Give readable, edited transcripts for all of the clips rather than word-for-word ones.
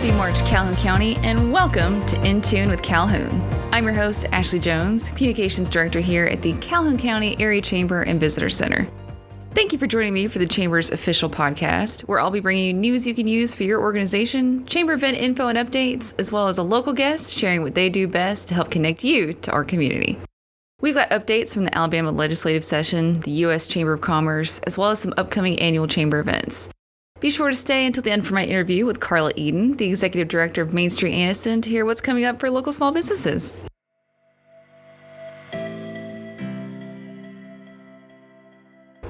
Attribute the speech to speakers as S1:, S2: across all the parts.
S1: Happy March, Calhoun County, and welcome to In Tune with Calhoun. I'm your host, Ashley Jones, Communications Director here at the Calhoun County Area Chamber and Visitor Center. Thank you for joining me for the Chamber's official podcast, where I'll be bringing you news you can use for your organization, Chamber event info and updates, as well as a local guest sharing what they do best to help connect you to our community. We've got updates from the Alabama legislative session, the U.S. Chamber of Commerce, as well as some upcoming annual Chamber events. Be sure to stay until the end for my interview with Karla Eden, the Executive Director of Main Street Anniston, to hear what's coming up for local small businesses.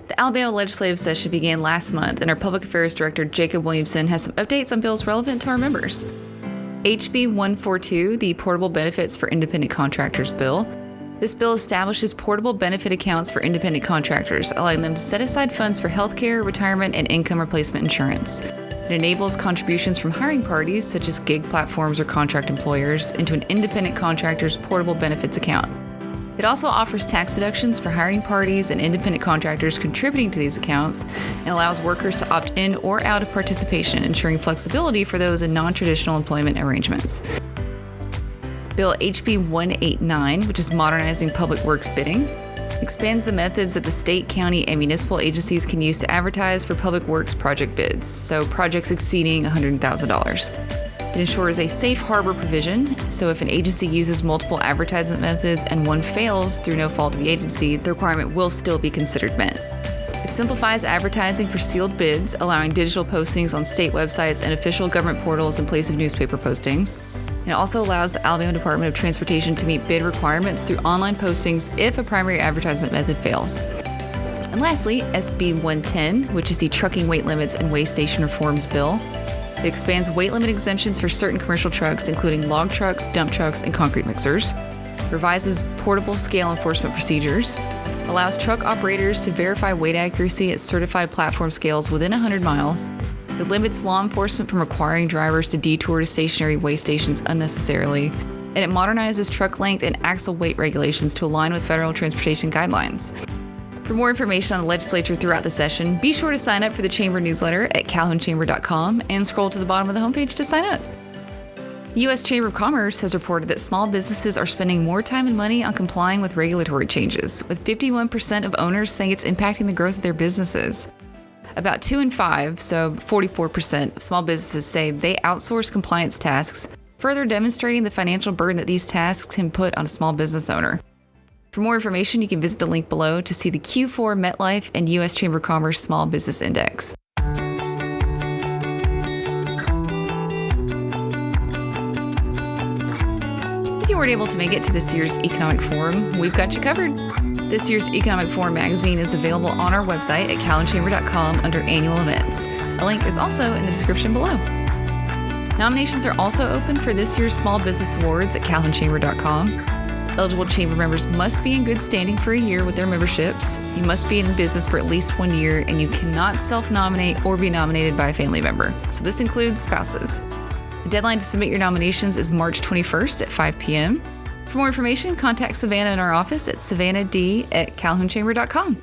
S1: The Alabama legislative session began last month, and our Public Affairs Director, Jacob Williamson, has some updates on bills relevant to our members. HB 142, the Portable Benefits for Independent Contractors bill. This bill establishes portable benefit accounts for independent contractors, allowing them to set aside funds for healthcare, retirement, and income replacement insurance. It enables contributions from hiring parties, such as gig platforms or contract employers, into an independent contractor's portable benefits account. It also offers tax deductions for hiring parties and independent contractors contributing to these accounts, and allows workers to opt in or out of participation, ensuring flexibility for those in non-traditional employment arrangements. Bill HB 189, which is modernizing public works bidding, expands the methods that the state, county, and municipal agencies can use to advertise for public works project bids, so projects exceeding $100,000. It ensures a safe harbor provision, so if an agency uses multiple advertisement methods and one fails through no fault of the agency, the requirement will still be considered met. It simplifies advertising for sealed bids, allowing digital postings on state websites and official government portals in place of newspaper postings. It also allows the Alabama Department of Transportation to meet bid requirements through online postings if a primary advertisement method fails. And lastly, SB 110, which is the Trucking Weight Limits and Weigh Station Reforms bill. It expands weight limit exemptions for certain commercial trucks, including log trucks, dump trucks, and concrete mixers. Revises portable scale enforcement procedures. Allows truck operators to verify weight accuracy at certified platform scales within 100 miles. It limits law enforcement from requiring drivers to detour to stationary weigh stations unnecessarily, and it modernizes truck length and axle weight regulations to align with federal transportation guidelines. For more information on the legislature throughout the session, be sure to sign up for the Chamber newsletter at calhounchamber.com and scroll to the bottom of the homepage to sign up. The U.S. Chamber of Commerce has reported that small businesses are spending more time and money on complying with regulatory changes, with 51% of owners saying it's impacting the growth of their businesses. About 2 in 5, so 44% of small businesses say they outsource compliance tasks, further demonstrating the financial burden that these tasks can put on a small business owner. For more information, you can visit the link below to see the Q4 MetLife and U.S. Chamber of Commerce Small Business Index. If you weren't able to make it to this year's Economic Forum, we've got you covered. This year's Economic Forum magazine is available on our website at calhounchamber.com under annual events. A link is also in the description below. Nominations are also open for this year's Small Business Awards at calhounchamber.com. Eligible chamber members must be in good standing for a year with their memberships. You must be in business for at least 1 year, and you cannot self-nominate or be nominated by a family member. So this includes spouses. The deadline to submit your nominations is March 21st at 5 p.m. For more information, contact Savannah in our office at savannahd@calhounchamber.com.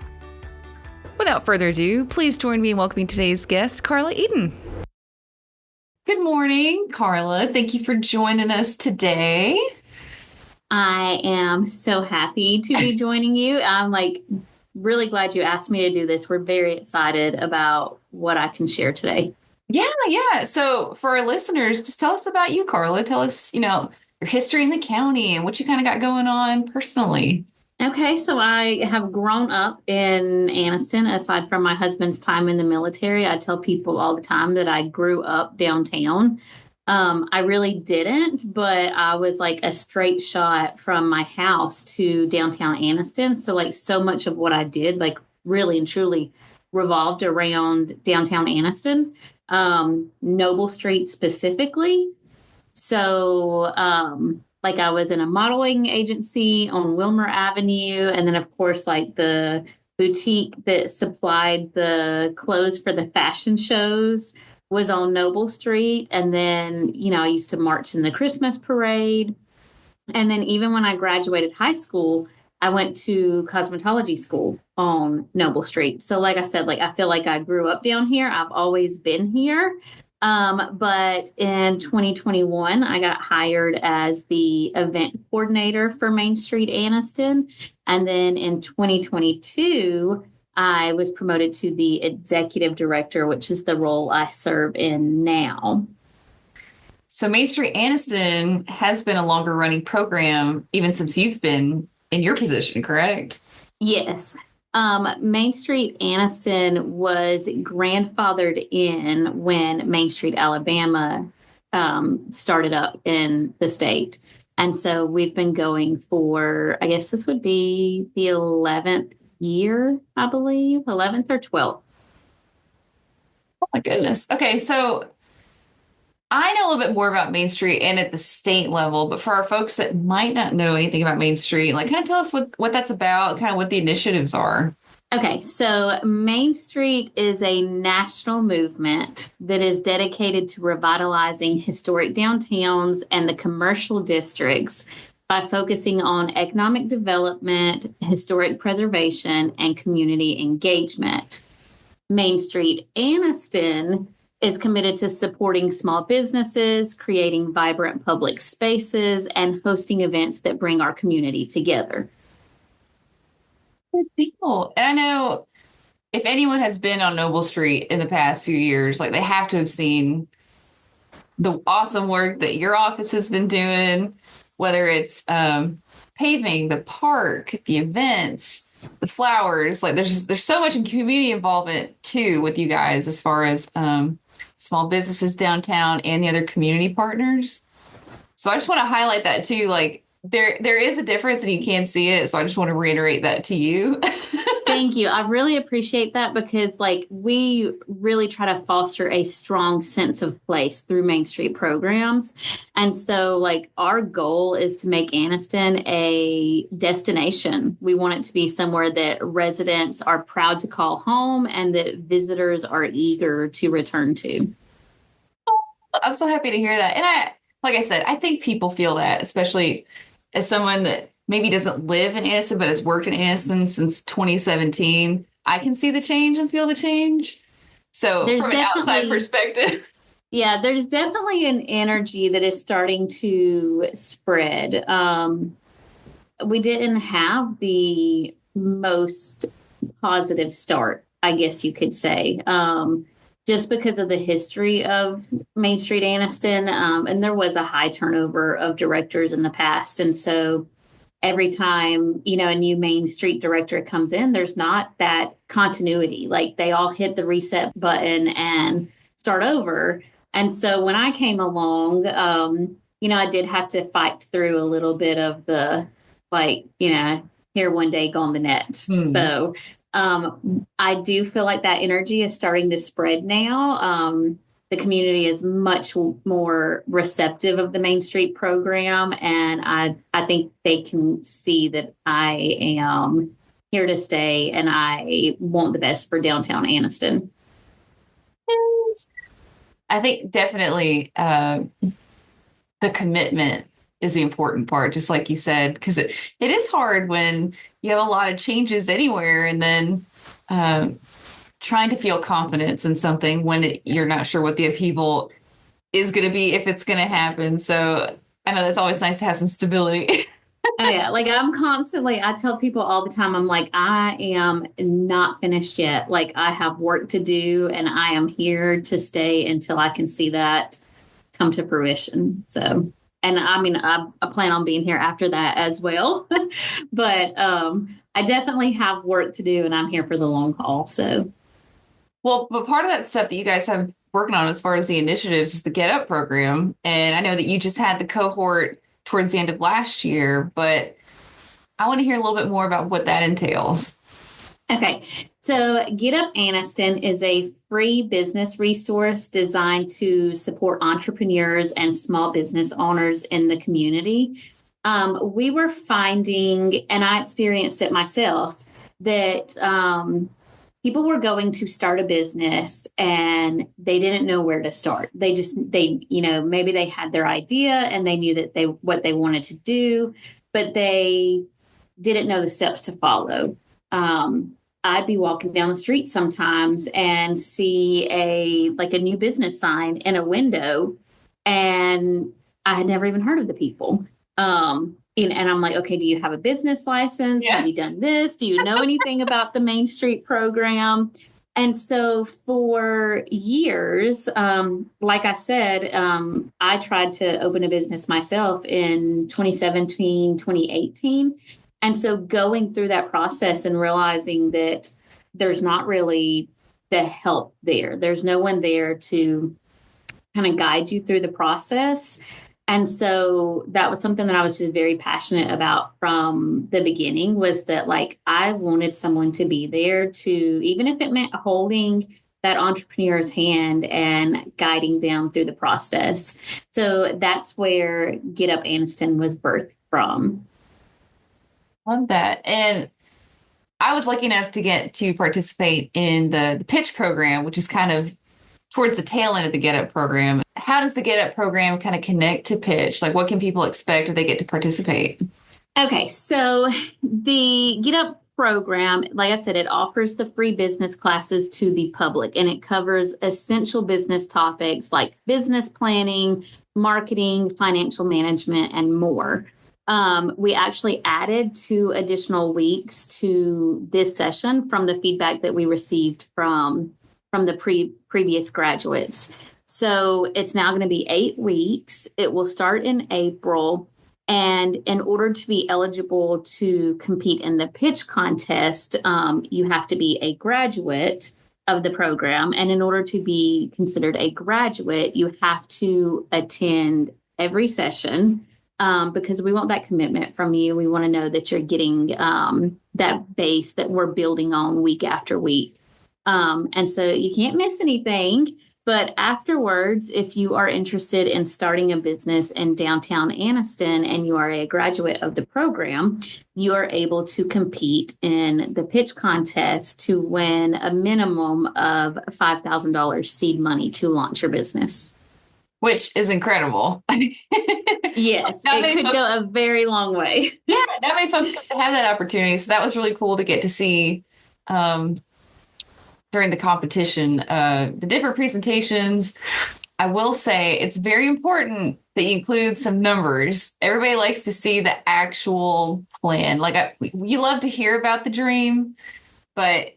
S1: Without further ado, please join me in welcoming today's guest, Karla Eden. Good morning, Karla. Thank you for joining us today.
S2: I am so happy to be joining you. I'm really glad you asked me to do this. We're very excited about what I can share today.
S1: Yeah. So for our listeners, just tell us about you, Karla. Tell us, your history in the county and what you kind of got going on personally.
S2: Okay, so I have grown up in Anniston. Aside from my husband's time in the military, I tell people all the time that I grew up downtown. I really didn't, but I was like a straight shot from my house to downtown Anniston. So so much of what I did, really and truly revolved around downtown Anniston, Noble Street specifically. So, I was in a modeling agency on Wilmer Avenue. And then, of course, the boutique that supplied the clothes for the fashion shows was on Noble Street. And then, I used to march in the Christmas parade. And then even when I graduated high school, I went to cosmetology school on Noble Street. So like I said, I feel like I grew up down here. I've always been here. But in 2021, I got hired as the event coordinator for Main Street Anniston. And then in 2022, I was promoted to the executive director, which is the role I serve in now.
S1: So Main Street Anniston has been a longer running program even since you've been in your position, correct?
S2: Yes. Main Street Anniston was grandfathered in when Main Street, Alabama, started up in the state. And so we've been going for, I guess this would be the 11th year, I believe, 11th or 12th.
S1: Oh my goodness. Okay, so I know a little bit more about Main Street and at the state level, but for our folks that might not know anything about Main Street, like kind of tell us what that's about, kind of what the initiatives are.
S2: Okay, so Main Street is a national movement that is dedicated to revitalizing historic downtowns and the commercial districts by focusing on economic development, historic preservation, and community engagement. Main Street Anniston is committed to supporting small businesses, creating vibrant public spaces, and hosting events that bring our community together.
S1: Good deal. And I know if anyone has been on Noble Street in the past few years, like they have to have seen the awesome work that your office has been doing, whether it's paving, the park, the events, the flowers. Like there's so much in community involvement too with you guys as far as small businesses downtown and the other community partners. So I just want to highlight that too. Like there is a difference and you can see it. So I just want to reiterate that to you.
S2: Thank you. I really appreciate that because like we really try to foster a strong sense of place through Main Street programs. And so like our goal is to make Anniston a destination. We want it to be somewhere that residents are proud to call home and that visitors are eager to return to.
S1: I'm so happy to hear that. And like I said, I think people feel that, especially as someone that maybe doesn't live in Anniston, but has worked in Anniston since 2017. I can see the change and feel the change. So
S2: There's
S1: from an outside perspective.
S2: Yeah, there's definitely an energy that is starting to spread. We didn't have the most positive start, I guess you could say, just because of the history of Main Street Anniston. And there was a high turnover of directors in the past. And so every time, a new Main Street director comes in, there's not that continuity. Like they all hit the reset button and start over. And so when I came along, I did have to fight through a little bit of the, here one day, gone the next. So I do feel like that energy is starting to spread now. The community is much more receptive of the Main Street program. And I think they can see that I am here to stay and I want the best for downtown Anniston.
S1: I think definitely the commitment is the important part, just like you said, because it is hard when you have a lot of changes anywhere and then trying to feel confidence in something when you're not sure what the upheaval is going to be, if it's going to happen. So I know that's always nice to have some stability.
S2: Oh, yeah. Like I tell people all the time, I'm like, I am not finished yet. Like I have work to do and I am here to stay until I can see that come to fruition. So, and I mean, I plan on being here after that as well, but I definitely have work to do and I'm here for the long haul. So.
S1: Well, but part of that stuff that you guys have working on as far as the initiatives is the GETUP program. And I know that you just had the cohort towards the end of last year, but I want to hear a little bit more about what that entails.
S2: Okay, so GETUP Anniston is a free business resource designed to support entrepreneurs and small business owners in the community. We were finding, and I experienced it myself, that people were going to start a business and they didn't know where to start. Maybe they had their idea and they knew that what they wanted to do, but they didn't know the steps to follow. I'd be walking down the street sometimes and see a new business sign in a window, and I had never even heard of the people. And I'm like, okay, do you have a business license?
S1: Yeah.
S2: Have you done this? Do you know anything about the Main Street program? And so for years, like I said, I tried to open a business myself in 2017, 2018. And so going through that process and realizing that there's not really the help there, there's no one there to kind of guide you through the process. And so that was something that I was just very passionate about from the beginning, was that like I wanted someone to be there to, even if it meant holding that entrepreneur's hand and guiding them through the process. So that's where Get Up Anniston was birthed from.
S1: Love that. And I was lucky enough to get to participate in the pitch program, which is kind of towards the tail end of the Get Up program. How does the Get Up program kind of connect to pitch? Like, what can people expect if they get to participate?
S2: Okay, so the Get Up program, like I said, it offers the free business classes to the public, and it covers essential business topics like business planning, marketing, financial management, and more. We actually added 2 additional weeks to this session from the feedback that we received from the previous graduates. So it's now going to be 8 weeks. It will start in April. And in order to be eligible to compete in the pitch contest, you have to be a graduate of the program. And in order to be considered a graduate, you have to attend every session, because we want that commitment from you. We want to know that you're getting that base that we're building on week after week. And so you can't miss anything. But afterwards, if you are interested in starting a business in downtown Anniston and you are a graduate of the program, you are able to compete in the pitch contest to win a minimum of $5,000 seed money to launch your business.
S1: Which is incredible.
S2: Yes, it could go a very long way.
S1: Yeah, not many folks get to have that opportunity. So that was really cool to get to see during the competition, the different presentations. I will say it's very important that you include some numbers. Everybody likes to see the actual plan. Like we love to hear about the dream, but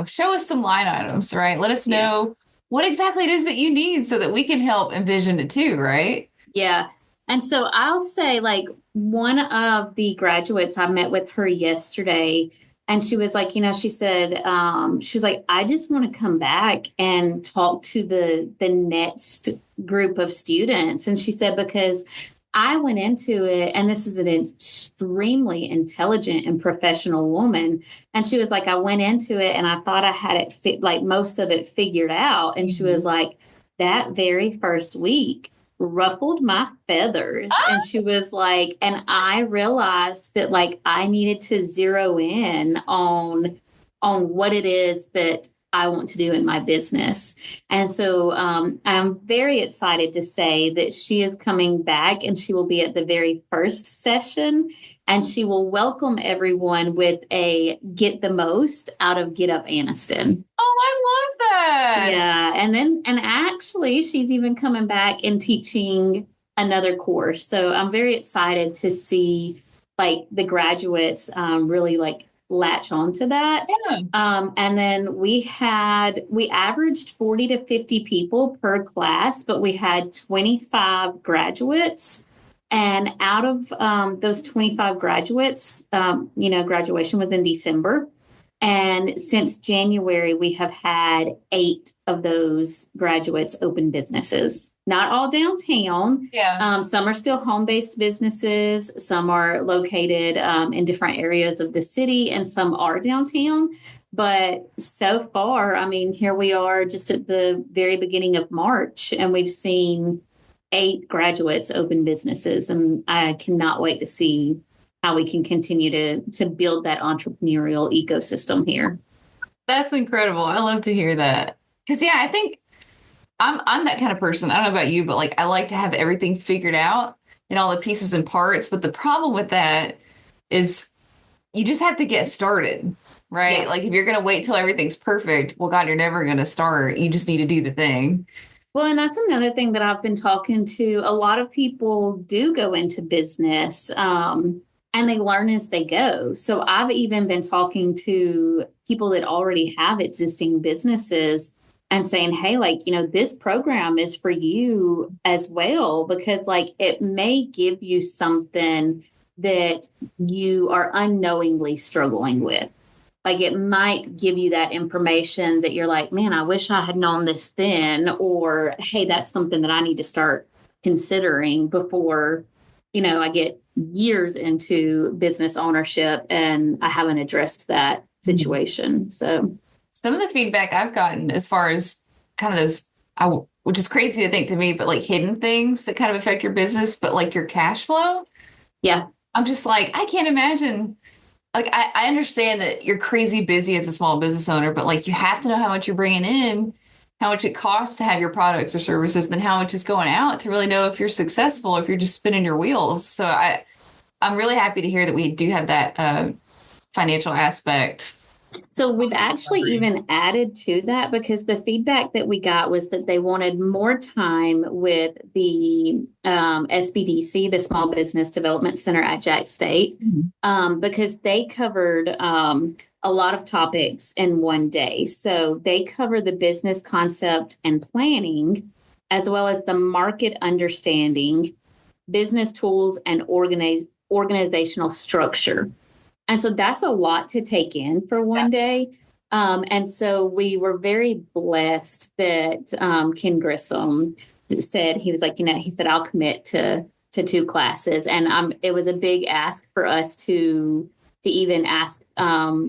S1: show us some line items, right? Let us know what exactly it is that you need so that we can help envision it too, right?
S2: Yeah. And so I'll say, like, one of the graduates, I met with her yesterday, and she was like, she said, she was like, I just want to come back and talk to the next group of students. And she said, because I went into it, and this is an extremely intelligent and professional woman. And she was like, I went into it and I thought I had it like most of it figured out. And she was like, that very first week ruffled my feathers. And she was like, and I realized that like I needed to zero in on what it is that I want to do in my business. And so I'm very excited to say that she is coming back, and she will be at the very first session, and she will welcome everyone with a get the most out of Get Up Anniston.
S1: Oh, I love that.
S2: Yeah. And actually she's even coming back and teaching another course. So I'm very excited to see like the graduates really like latch onto that.
S1: Yeah.
S2: And then we averaged 40 to 50 people per class, but we had 25 graduates. And out of those 25 graduates, graduation was in December. And since January, we have had 8 of those graduates open businesses. Not all downtown.
S1: Yeah.
S2: Some are still home-based businesses. Some are located in different areas of the city, and some are downtown. But so far, I mean, here we are just at the very beginning of March, and we've seen 8 graduates open businesses. And I cannot wait to see how we can continue to build that entrepreneurial ecosystem here.
S1: That's incredible. I love to hear that. Because I think I'm that kind of person. I don't know about you, but like I like to have everything figured out and all the pieces and parts. But the problem with that is you just have to get started, right?
S2: Yeah.
S1: Like if you're going to wait till everything's perfect, well, God, you're never going to start. You just need to do the thing.
S2: Well, and that's another thing that I've been talking to. A lot of people do go into business, and they learn as they go. So I've even been talking to people that already have existing businesses and saying, hey, like, this program is for you as well, because like it may give you something that you are unknowingly struggling with. Like it might give you that information that you're like, man, I wish I had known this then, or hey, that's something that I need to start considering before, I get years into business ownership and I haven't addressed that situation. So
S1: Some of the feedback I've gotten as far as kind of this, which is crazy to think to me, but like hidden things that kind of affect your business, but like your cash flow,
S2: yeah.
S1: I'm just like, I can't imagine. Like, I understand that you're crazy busy as a small business owner, but like you have to know how much you're bringing in, how much it costs to have your products or services, then how much is going out to really know if you're successful, if you're just spinning your wheels. So I'm really happy to hear that we do have that financial aspect.
S2: So we've actually even added to that because the feedback that we got was that they wanted more time with the SBDC, the Small Business Development Center at Jack State, because they covered a lot of topics in one day. So they cover the business concept and planning, as well as the market understanding, business tools, and organizational structure. And so that's a lot to take in for one day. And so we were very blessed that Ken Grissom said, he was like, he said, I'll commit to 2 classes. And it was a big ask for us to even ask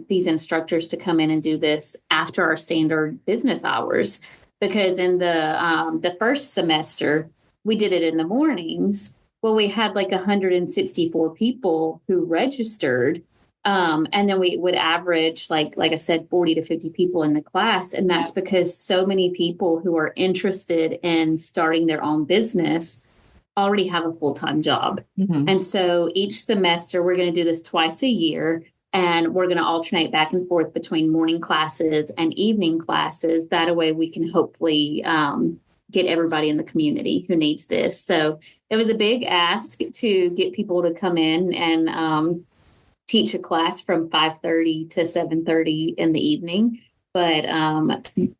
S2: these instructors to come in and do this after our standard business hours. Because in the first semester, we did it in the mornings. Well, we had like 164 people who registered. And then we would average, like I said, 40 to 50 people in the class. And that's because so many people who are interested in starting their own business already have a full-time job. And so each semester, we're going to do this twice a year. And we're going to alternate back and forth between morning classes and evening classes. That way we can hopefully get everybody in the community who needs this. So it was a big ask to get people to come in and teach a class from 5:30 to 7:30 in the evening. But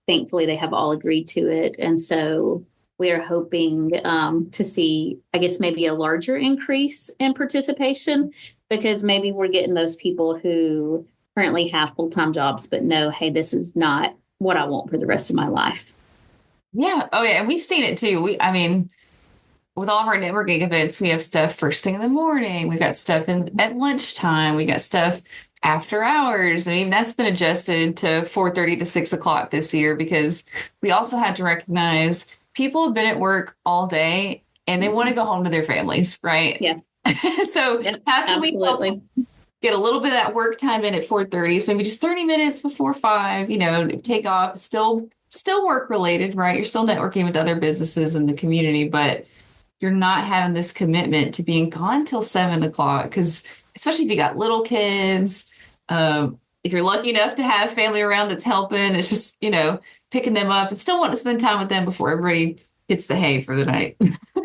S2: thankfully, they have all agreed to it. And so we are hoping to see, I guess, maybe a larger increase in participation, because maybe we're getting those people who currently have full-time jobs, but know, hey, this is not what I want for the rest of my life.
S1: Yeah. Oh, yeah. And we've seen it too. I mean, with all of our networking events, we have stuff first thing in the morning. We got stuff at lunchtime. We got stuff after hours. I mean, that's been adjusted to 4:30 to 6 o'clock this year because we also had to recognize people have been at work all day and they want to go home to their families, right?
S2: Yeah.
S1: So how can we help get a little bit of that work time in at 4:30? So maybe just 30 minutes before 5, take off. Still work related, right? You're still networking with other businesses in the community, but you're not having this commitment to being gone till 7 o'clock. Because especially if you got little kids, if you're lucky enough to have family around that's helping, it's just, picking them up and still want to spend time with them before everybody hits the hay for the night.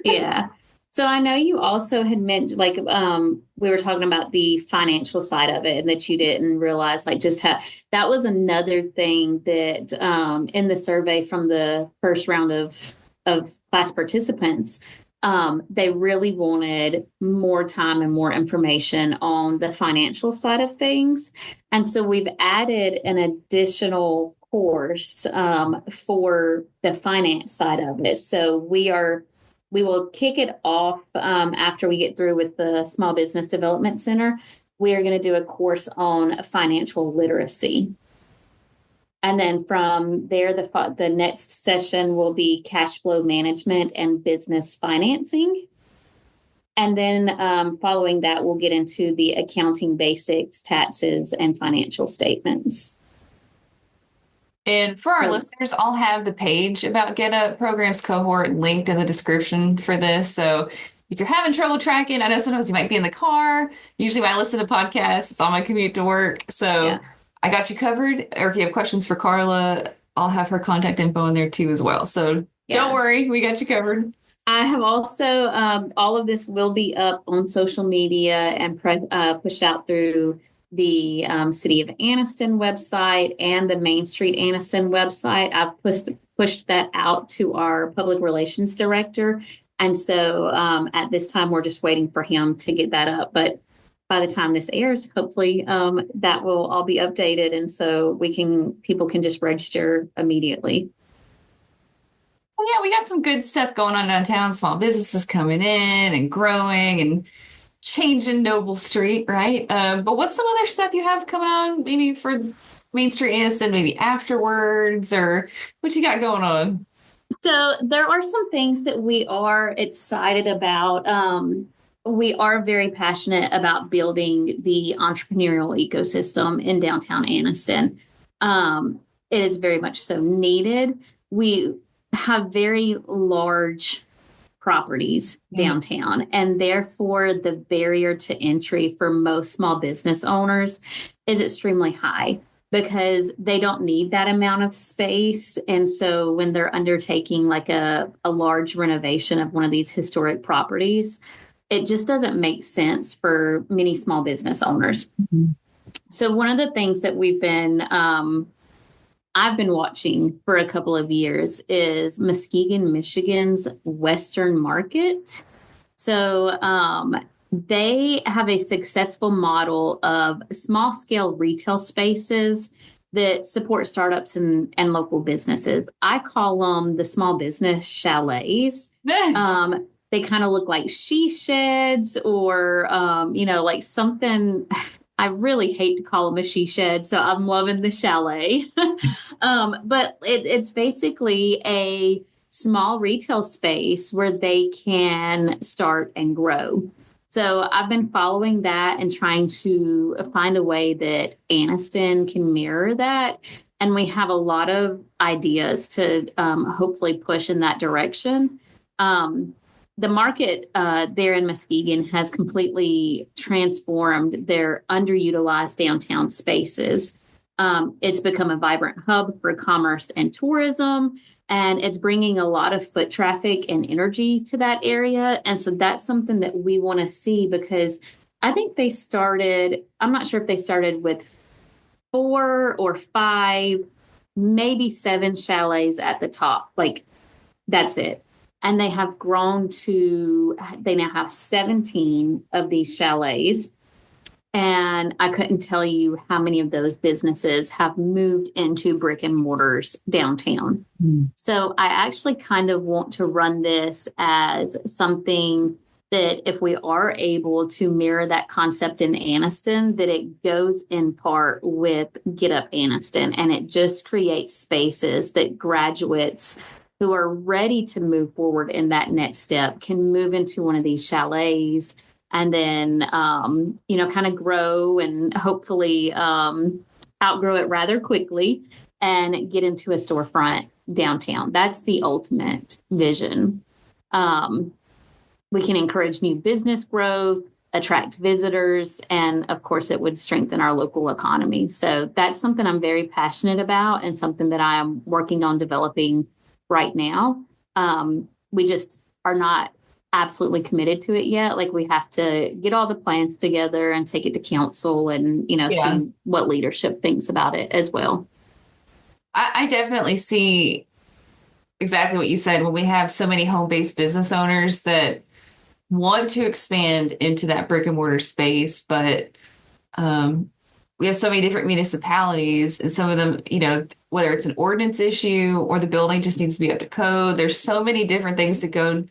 S2: Yeah. So I know you also had mentioned, like, we were talking about the financial side of it and that you didn't realize, like, just how that was another thing that in the survey from the first round of class participants, they really wanted more time and more information on the financial side of things. And so we've added an additional course for the finance side of it. So we will kick it off after we get through with the Small Business Development Center. We are going to do a course on financial literacy. And then from there, the next session will be cash flow management and business financing. And then following that, we'll get into the accounting basics, taxes, and financial statements.
S1: And for our listeners, I'll have the page about GETUP Programs cohort linked in the description for this. So if you're having trouble tracking, I know sometimes you might be in the car. Usually when I listen to podcasts, it's on my commute to work. So I got you covered. Or if you have questions for Karla, I'll have her contact info in there too as well. So don't
S2: Yeah.
S1: worry, we got you covered.
S2: I have also, all of this will be up on social media and pushed out through the City of Anniston website and the Main Street Anniston website. I've pushed that out to our public relations director. And so at this time, we're just waiting for him to get that up. But by the time this airs, hopefully that will all be updated. And so people can just register immediately.
S1: So yeah, we got some good stuff going on downtown. Small businesses coming in and growing and changing Noble Street, right? But what's some other stuff you have coming on, maybe for Main Street Anniston, maybe afterwards, or what you got going on?
S2: So there are some things that we are excited about. We are very passionate about building the entrepreneurial ecosystem in downtown Anniston. It is very much so needed. We have very large properties downtown, and therefore the barrier to entry for most small business owners is extremely high because they don't need that amount of space. And so when they're undertaking like a large renovation of one of these historic properties, it just doesn't make sense for many small business owners. Mm-hmm. So one of the things that I've been watching for a couple of years is Muskegon, Michigan's Western Market. So they have a successful model of small scale retail spaces that support startups and local businesses. I call them the small business chalets. They kind of look like she sheds or, like something. I really hate to call them a she shed, so I'm loving the chalet. But it's basically a small retail space where they can start and grow. So I've been following that and trying to find a way that Anniston can mirror that. And we have a lot of ideas to hopefully push in that direction. The market there in Muskegon has completely transformed their underutilized downtown spaces. It's become a vibrant hub for commerce and tourism, and it's bringing a lot of foot traffic and energy to that area. And so that's something that we want to see because I think I'm not sure if they started with 4 or 5, maybe 7 chalets at the top. Like, that's it. And they have grown they now have 17 of these chalets. And I couldn't tell you how many of those businesses have moved into brick and mortars downtown. Mm. So I actually kind of want to run this as something that if we are able to mirror that concept in Anniston, that it goes in part with GETUP Anniston, and it just creates spaces that graduates who are ready to move forward in that next step can move into one of these chalets and then, kind of grow and hopefully outgrow it rather quickly and get into a storefront downtown. That's the ultimate vision. We can encourage new business growth, attract visitors, and of course, it would strengthen our local economy. So that's something I'm very passionate about and something that I am working on developing right now. We just are not absolutely committed to it yet. Like, we have to get all the plans together and take it to council and, see what leadership thinks about it as well.
S1: I definitely see exactly what you said. When we have so many home-based business owners that want to expand into that brick and mortar space, but we have so many different municipalities, and some of them, whether it's an ordinance issue or the building just needs to be up to code. There's so many different things that go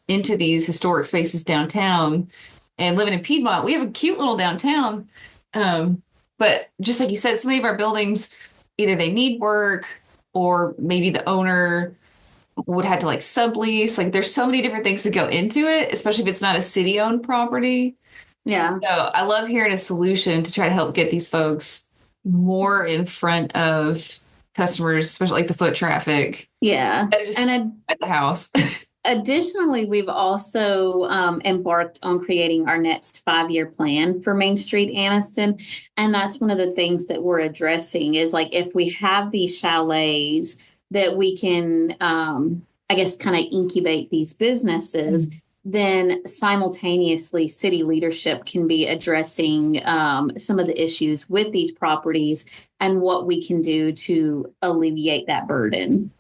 S1: into these historic spaces downtown. And living in Piedmont, we have a cute little downtown. But just like you said, so many of our buildings, either they need work or maybe the owner would have to like sublease. Like, there's so many different things that go into it, especially if it's not a city-owned property.
S2: Yeah.
S1: So I love hearing a solution to try to help get these folks more in front of customers, especially like the foot traffic.
S2: Yeah.
S1: At the house.
S2: Additionally, we've also embarked on creating our next 5-year plan for Main Street Anniston. And that's one of the things that we're addressing is like if we have these chalets that we can, I guess, kind of incubate these businesses, then simultaneously city leadership can be addressing some of the issues with these properties and what we can do to alleviate that burden.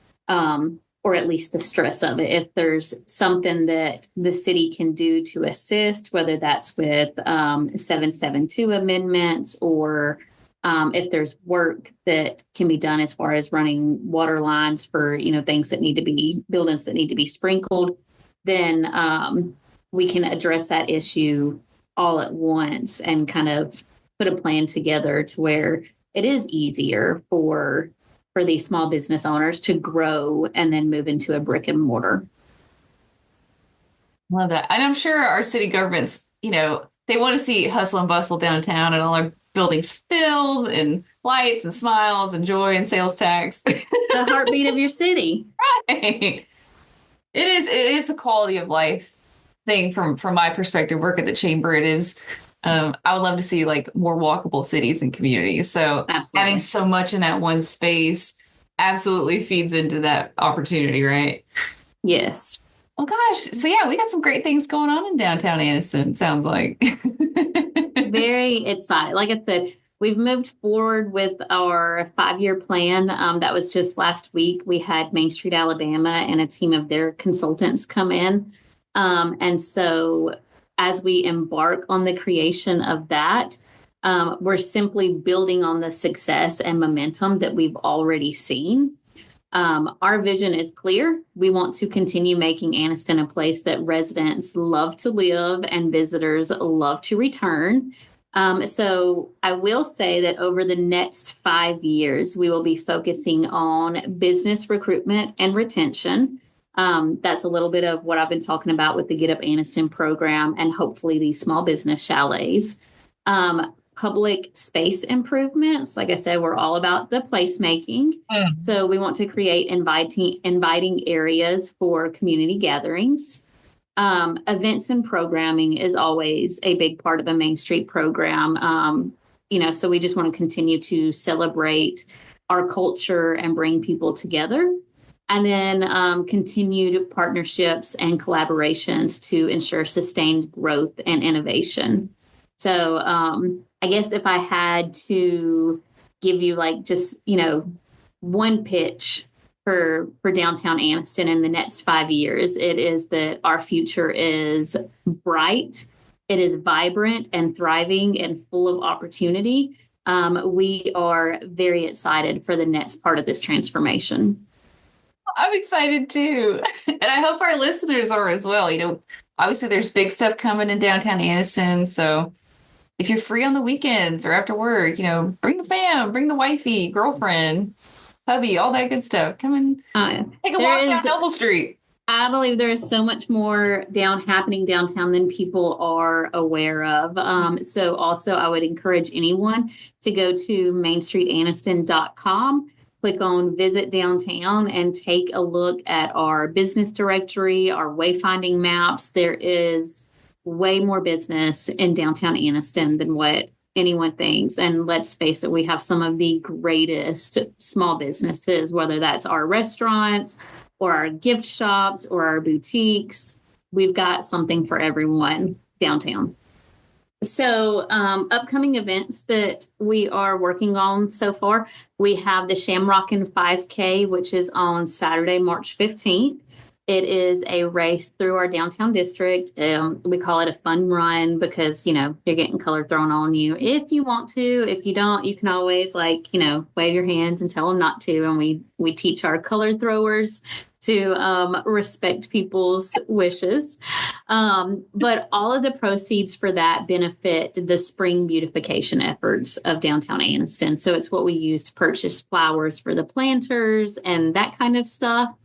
S2: Or at least the stress of it. If there's something that the city can do to assist, whether that's with 772 amendments or if there's work that can be done as far as running water lines for, things that need to be, buildings that need to be sprinkled, then we can address that issue all at once and kind of put a plan together to where it is easier for these small business owners to grow and then move into a brick and mortar.
S1: Love that. And I'm sure our city governments, they want to see hustle and bustle downtown and all our buildings filled and lights and smiles and joy and sales tax.
S2: The heartbeat of your city.
S1: Right. It is a quality of life thing from my perspective. Work at the chamber, it is. I would love to see like more walkable cities and communities. So
S2: absolutely.
S1: Having so much in that one space absolutely feeds into that opportunity, right?
S2: Yes.
S1: Oh gosh. So yeah, we got some great things going on in downtown Anniston, sounds like.
S2: Very excited. Like I said, we've moved forward with our 5-year plan. That was just last week. We had Main Street, Alabama, and a team of their consultants come in. And so as we embark on the creation of that, we're simply building on the success and momentum that we've already seen. Our vision is clear. We want to continue making Anniston a place that residents love to live and visitors love to return. So I will say that over the next 5 years, we will be focusing on business recruitment and retention. That's a little bit of what I've been talking about with the GETUP Anniston program and hopefully these small business chalets. Public space improvements. Like I said, we're all about the placemaking. So we want to create inviting areas for community gatherings. Events and programming is always a big part of a Main Street program. So we just want to continue to celebrate our culture and bring people together. And then continued partnerships and collaborations to ensure sustained growth and innovation. So I guess if I had to give you like just, one pitch for downtown Anniston in the next 5 years, it is that our future is bright, it is vibrant and thriving and full of opportunity. We are very excited for the next part of this transformation.
S1: I'm excited too. And I hope our listeners are as well. Obviously there's big stuff coming in downtown Anniston. So if you're free on the weekends or after work, bring the fam, bring the wifey, girlfriend, hubby, all that good stuff. Come and take a walk down Noble Street.
S2: I believe there is so much more happening downtown than people are aware of. So also I would encourage anyone to go to mainstreetanniston.com. Click on Visit Downtown and take a look at our business directory, our wayfinding maps. There is way more business in downtown Anniston than what anyone thinks. And let's face it, we have some of the greatest small businesses, whether that's our restaurants or our gift shops or our boutiques. We've got something for everyone downtown. So upcoming events that we are working on so far, we have the Shamrockin' 5K, which is on Saturday, March 15th. It is a race through our downtown district. We call it a fun run because, you're getting color thrown on you. If you want to, if you don't, you can always wave your hands and tell them not to. And we teach our color throwers to respect people's wishes. But all of the proceeds for that benefit the spring beautification efforts of downtown Anniston. So it's what we use to purchase flowers for the planters and that kind of stuff.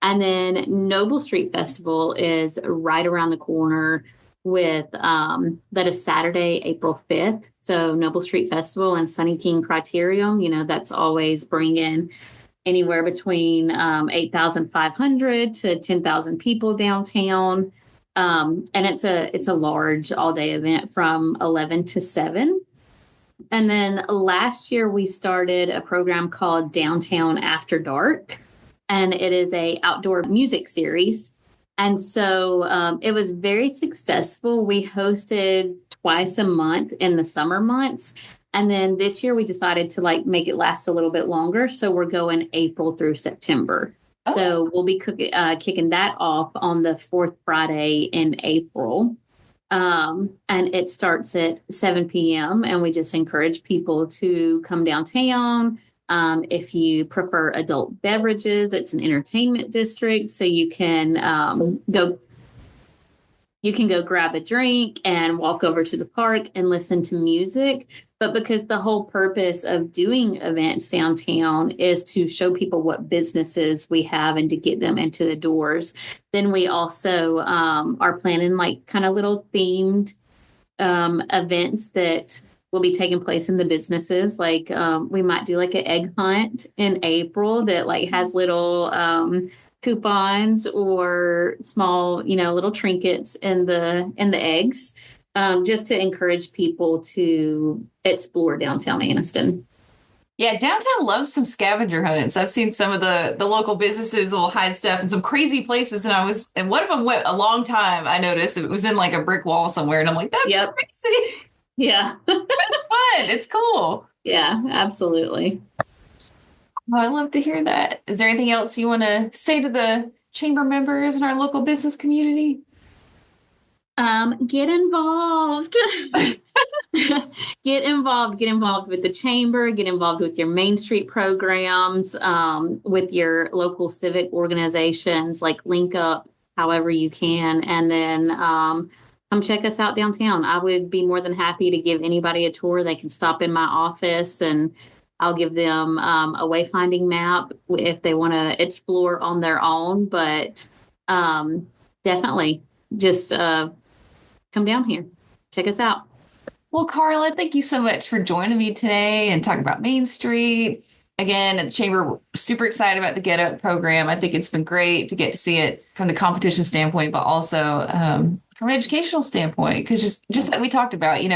S2: And then Noble Street Festival is right around the corner with that is Saturday, April 5th. So Noble Street Festival and Sunny King Criterium, that's always bringing anywhere between 8,500 to 10,000 people downtown. And it's a large all-day event from 11 to 7. And then last year we started a program called Downtown After Dark, and it is a outdoor music series. And so it was very successful. We hosted twice a month in the summer months. And then this year we decided to make it last a little bit longer. So we're going April through September. Oh. So we'll be kicking that off on the fourth Friday in April. And it starts at 7 p.m. And we just encourage people to come downtown. If you prefer adult beverages, it's an entertainment district. So you can go grab a drink and walk over to the park and listen to music. But because the whole purpose of doing events downtown is to show people what businesses we have and to get them into the doors, then we also are planning kind of little themed events that will be taking place in the businesses. We might do an egg hunt in April that has little coupons or small, little trinkets in the eggs, just to encourage people to explore downtown Anniston.
S1: Yeah, downtown loves some scavenger hunts. I've seen some of the local businesses will hide stuff in some crazy places, and one of them went a long time. I noticed it was in a brick wall somewhere, and I'm like, that's crazy.
S2: Yeah,
S1: it's fun. It's cool.
S2: Yeah, absolutely.
S1: Oh, I love to hear that. Is there anything else you want to say to the chamber members in our local business community?
S2: Get involved. Get involved with the chamber, get involved with your Main Street programs, with your local civic organizations, link up however you can. And then come check us out downtown. I would be more than happy to give anybody a tour. They can stop in my office and I'll give them a wayfinding map if they want to explore on their own. But definitely just come down here. Check us out.
S1: Well, Karla, thank you so much for joining me today and talking about Main Street. Again, at the Chamber, we're super excited about the GETUP program. I think it's been great to get to see it from the competition standpoint, but also from an educational standpoint, because just like we talked about, you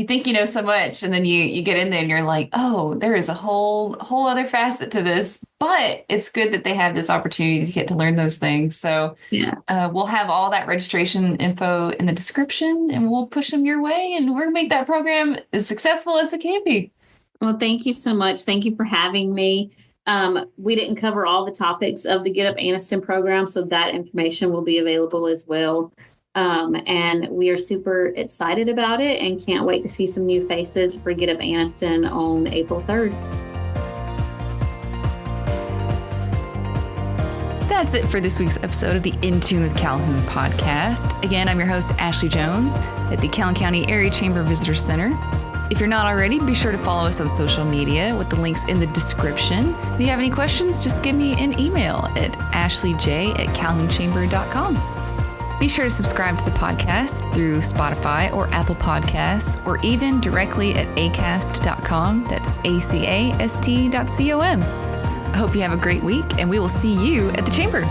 S1: think you know so much, and then you get in there and you're like, oh, there is a whole other facet to this. But it's good that they have this opportunity to get to learn those things. So yeah, we'll have all that registration info in the description, and we'll push them your way, and we're gonna make that program as successful as it can be.
S2: Well, thank you so much. Thank you for having me. We didn't cover all the topics of the GETUP Anniston program, so that information will be available as well. And we are super excited about it and can't wait to see some new faces for GETUP Anniston on April 3rd.
S1: That's it for this week's episode of the In Tune with Calhoun podcast. Again, I'm your host, Ashley Jones, at the Calhoun County Area Chamber Visitor Center. If you're not already, be sure to follow us on social media with the links in the description. If you have any questions, just give me an email at ashleyj@calhounchamber.com. Be sure to subscribe to the podcast through Spotify or Apple Podcasts, or even directly at acast.com. That's acast.com. I hope you have a great week, and we will see you at the Chamber.